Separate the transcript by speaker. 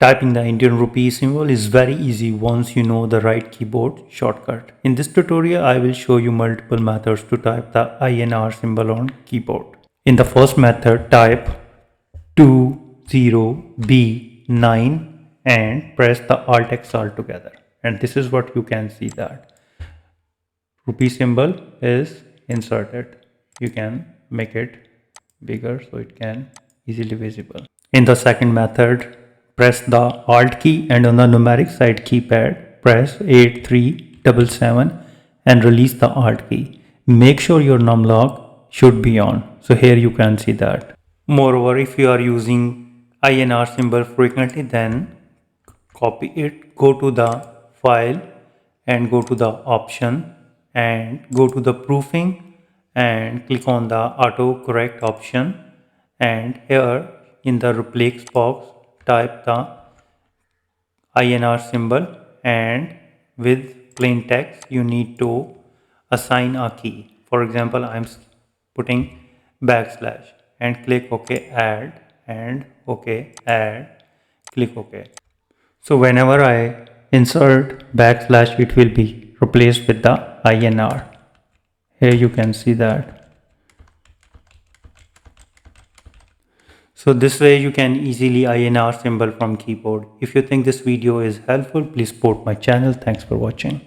Speaker 1: Typing the Indian Rupee symbol is very easy once you know the right keyboard shortcut. In this tutorial, I will show you multiple methods to type the INR symbol on keyboard. In the first method, type 20B9 and press the Alt XR together. And this is what you can see, that rupee symbol is inserted. You can make it bigger so it can easily visible. In the second method, press the Alt key and on the numeric side keypad, press 8377 and release the Alt key. Make sure your numlock should be on. So here you can see that. Moreover, if you are using INR symbol frequently, then copy it, go to the file and go to the option and go to the proofing and click on the auto correct option, and here in the replace box type the INR symbol, and with plain text you need to assign a key. For example, I'm putting backslash and click OK, add and OK, add, click OK. So whenever I insert backslash, it will be replaced with the INR. Here you can see that. So this way you can easily INR symbol from keyboard. If you think this video is helpful, please support my channel. Thanks for watching.